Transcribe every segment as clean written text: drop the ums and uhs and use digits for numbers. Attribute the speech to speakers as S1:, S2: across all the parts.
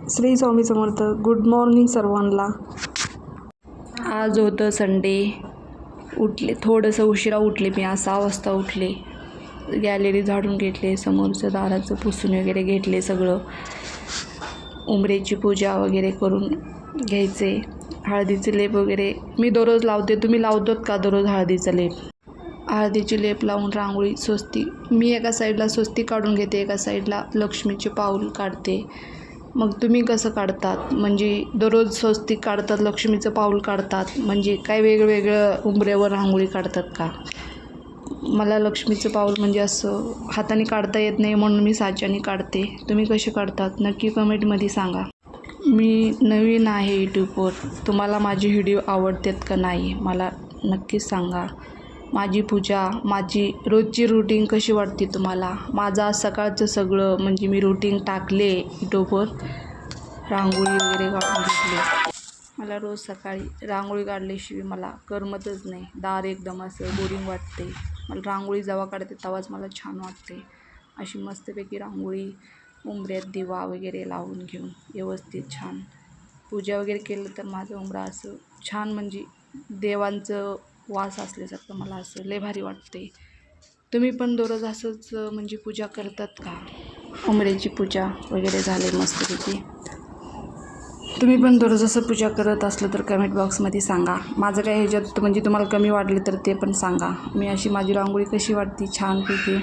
S1: Shri Swami Samarth. Good morning सर्वांना. आज होतं संडे. उठले थोडंसं उशिरा उठले मी. आज 6 वाजता उठले. गॅलरी झाडून घेतले, समोरचं दाराचं पुसून वगैरे घेतले सगळं. उंबरेची पूजा वगैरे करून घ्यायचे. हळदीचे लेप वगैरे मी दररोज लावते. तुम्ही लावतात का दररोज हळदीचा लेप? हळदीची लेप लावून रांगोळी स्वस्तिक मी एका साईडला स्वस्तिक काढून घेते, एका साईडला लक्ष्मीचे पाऊल काढते. मग तुम्ही कसं काढतात? म्हणजे दररोज स्वस्तिक काढतात, लक्ष्मीचं पाऊल काढतात, म्हणजे काय वेगवेगळं उंबऱ्यावर रांगोळी काढतात का? मला लक्ष्मीचं पाऊल म्हणजे असं हाताने काढता येत नाही, म्हणून मी साच्याने काढते. तुम्ही कसे काढतात? नक्की कमेंटमध्ये सांगा. मी नवीन आहे यूट्यूबवर. तुम्हाला माझे व्हिडिओ आवडतात का नाही मला नक्कीच सांगा. माझी पूजा, माझी रोजची रूटीन कशी वाटते तुम्हाला? माझं आज सकाळचं सगळं म्हणजे मी रूटीन टाकले यूट्यूबवर. रांगोळी वगैरे काढून घेतली. मला रोज सकाळी रांगोळी काढल्याशिवाय मला करमतच नाही. दार एकदम असं बोरिंग वाटते. मला रांगोळी जेव्हा काढते तेव्हाच मला छान वाटते. अशी मस्तपैकी रांगोळी उंबऱ्यात दिवा वगैरे लावून घेऊन व्यवस्थित छान पूजा वगैरे केलं तर माझं उंबरा असं छान म्हणजे देवांचं वास असल्यासारखं मला असं लय भारी वाटते. तुम्ही पण दररोज असंच म्हणजे पूजा करतात का? उंबऱ्याची पूजा वगैरे झाली मस्तपैकी. तुम्ही पण दररोज असं पूजा करत असलं तर कमेंट बॉक्समध्ये सांगा. माझं काय ह्याच्यात म्हणजे तुम्हाला कमी वाटले तर ते पण सांगा. मी अशी माझी रांगोळी कशी वाटते छानपैकी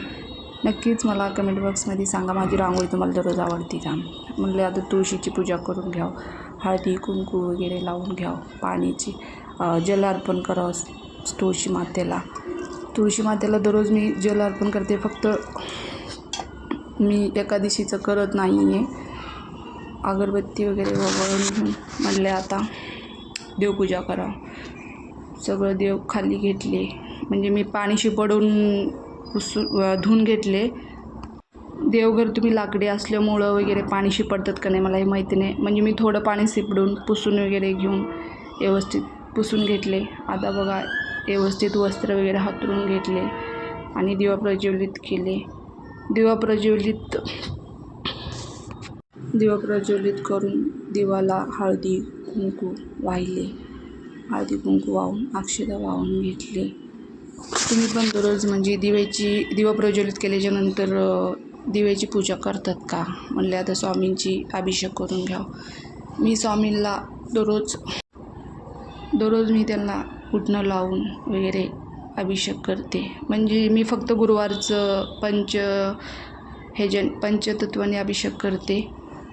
S1: नक्कीच मला कमेंट बॉक्समध्ये सांगा. माझी रांगोळी तुम्हाला दररोज आवडते का? म्हणले आता तुळशीची पूजा करून घ्यावं, हळदी कुंकू वगैरे लावून घ्यावं, पाण्याची जल अर्पण करावं तुळशी मातेला. तुळशी मातेला दररोज मी जल अर्पण करते. फक्त मी एकादशीचं करत नाही आहे. अगरबत्ती वगैरे वळून घेऊन म्हणले आता देवपूजा करावं. सगळं देव खाली घेतले म्हणजे मी पाणी शिपडून धुवून घेतले. देवघर तुम्ही लाकडी असल्यामुळं वगैरे पाणी शिपडतात का नाही मला हे माहिती नाही. म्हणजे मी थोडं पाणी शिपडून पुसून वगैरे घेऊन व्यवस्थित पुसून घेतले. आता बघा व्यवस्थित वस्त्र वगैरे हातरून घेतले आणि दिवा प्रज्वलित केले. दिवा प्रज्वलित करून दिवाला हळदी कुंकू वाहिले. हळदी कुंकू वाहून अक्षता वाहून घेतले. तुम्ही पण दररोज म्हणजे दिवा प्रज्वलित केल्याच्यानंतर दिव्याची पूजा करतात का? म्हणले आता स्वामींची अभिषेक करून घ्यावं. मी स्वामींना दररोज मी त्यांना उठणं लावून वगैरे अभिषेक करते. म्हणजे मी फक्त गुरुवारचं पंचतत्वाने अभिषेक करते.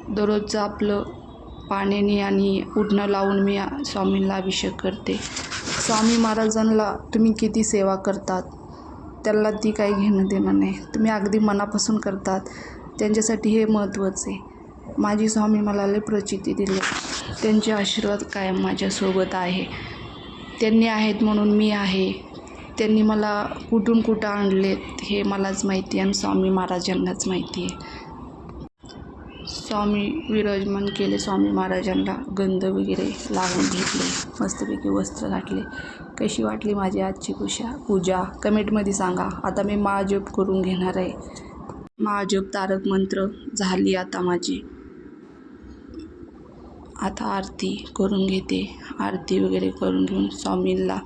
S1: दररोजचं आपलं पाण्याने आणि उठणं लावून मी स्वामींना अभिषेक करते. स्वामी महाराजांना तुम्ही किती सेवा करतात त्याला ती काही घेणं देणं नाही. तुम्ही अगदी मनापासून करतात त्यांच्यासाठी हे महत्त्वाचं आहे. माझी स्वामी मला लय प्रचिती दिली. त्यांचे आशीर्वाद कायम माझ्यासोबत आहे. त्यांनी आहेत म्हणून मी आहे. त्यांनी मला कुठून कुठं आणलेत हे मलाच माहिती आहे आणि स्वामी महाराजांनाच माहिती आहे. स्वामी विराजमान केले. स्वामी महाराजांना गंध वगैरे लावून घेतले, मस्तपैकी वस्त्र घातले. कशी वाटली माझी आजची पूजा कमेंटमध्ये सांगा. आता मी महाजप करून घेणार आहे. महाजप तारक मंत्र झाली आता माझी. आता आरती करून घेते. आरती वगैरे करून घेऊन स्वामींना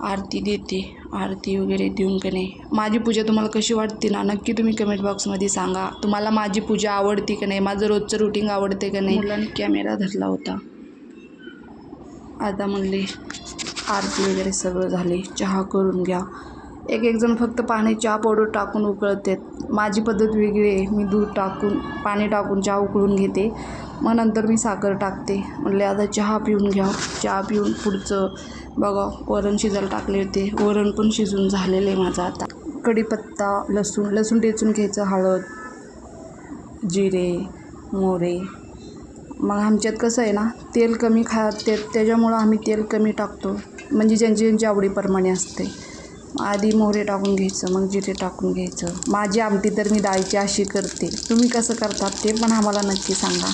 S1: आरती देते. आरती वगैरे देऊन का नाही माझी पूजा तुम्हाला कशी वाटते ना नक्की तुम्ही कमेंट बॉक्समध्ये सांगा. तुम्हाला माझी पूजा आवडते का नाही, माझं रोजचं रुटीन आवडते का नाही. मुलांनी कॅमेरा धरला होता. आता म्हणले आरती वगैरे सगळं झाले. चहा करून घ्या. एक जण फक्त पाणी चहा पावडर टाकून उकळतात. माझी पद्धत वेगळी आहे. मी दूध टाकून पाणी टाकून चहा उकळून घेते, मग नंतर मी साखर टाकते. म्हणले आता चहा पिऊन घ्या. चहा पिऊन पुढचं बघा वरण शिजायला टाकले होते. वरण पण शिजून झालेलं आहे माझं. आता कढीपत्ता, लसूण ठेचून घ्यायचं, हळद, जिरे, मोहरे. मग आमच्यात कसं आहे ना तेल कमी त्याच्यामुळं आम्ही तेल कमी टाकतो. म्हणजे ज्यांची आवडीप्रमाणे असते. आधी मोहरे टाकून घ्यायचं, मग जिरे टाकून घ्यायचं. माझी आमटी तर मी डाळीची अशी करते. तुम्ही कसं करतात ते पण आम्हाला नक्की सांगा.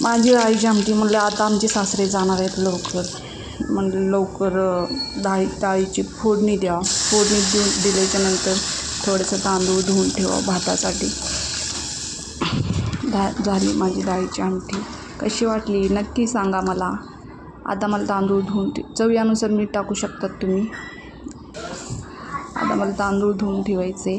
S1: माझी डाळीची आमटी म्हणलं आता आमचे सासरे जाणार आहेत लवकर. म्हणलं लवकर डाळीची फोडणी द्या. फोडणी दिल्याच्यानंतर थोडंसं तांदूळ धुवून ठेवा भातासाठी. झाली माझी डाळीची आमटी. कशी वाटली नक्की सांगा मला. आता मला तांदूळ धुवून चवीनुसार मीठ टाकू शकतात तुम्ही. आता मला तांदूळ धुवून ठेवायचे.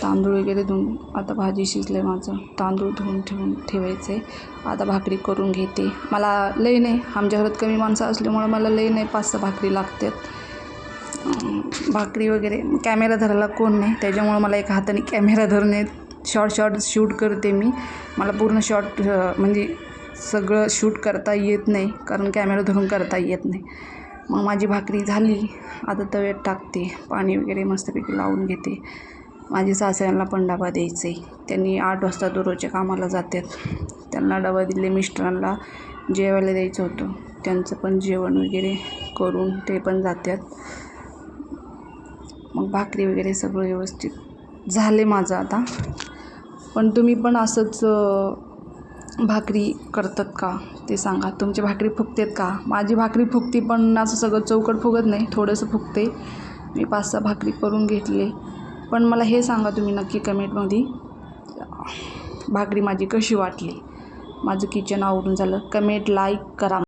S1: तांदूळ वगैरे धुवून आता भाजी शिजले माझं. तांदूळ धुवून ठेवायचे. आता भाकरी करून घेते. मला लई नाही, आमच्या घरात कमी माणसं असल्यामुळं मला लई नाही 5-6 भाकरी लागतात. भाकरी वगैरे कॅमेरा धरायला कोण नाही, त्याच्यामुळं मला एक हाताने कॅमेरा धरणे शॉर्ट शूट करते मी. मला पूर्ण शॉर्ट म्हणजे सगळं शूट करता येत नाही, कारण कॅमेरा धरून करता येत नाही. मग माझी भाकरी झाली. आता तव्यात टाकते. पाणी वगैरे मस्तपैकी लावून घेते. माझ्या सासऱ्यांना पण डबा द्यायचा आहे. त्यांनी 8 वाजता दररोजच्या कामाला जातात. त्यांना डबा दिले. मिस्टरांना जेवायला द्यायचं होतं, त्यांचं पण जेवण वगैरे करून ते पण जातात. मग भाकरी वगैरे सगळं व्यवस्थित झाले माझं आता. पण तुम्ही पण असंच भाकरी करतात का ते सांगा. तुमची भाकरी फुगतात का? माझी भाकरी फुगती, पण असं सगळं चौकट फुगत नाही, थोडंसं फुगते. मी 5-6 भाकरी करून घेतले. पण मला हे सांगा तुम्ही नक्की कमेंटमध्ये, भाकरी माझी कशी वाटली. माझं किचन आवरून झालं. कमेंट लाईक करा.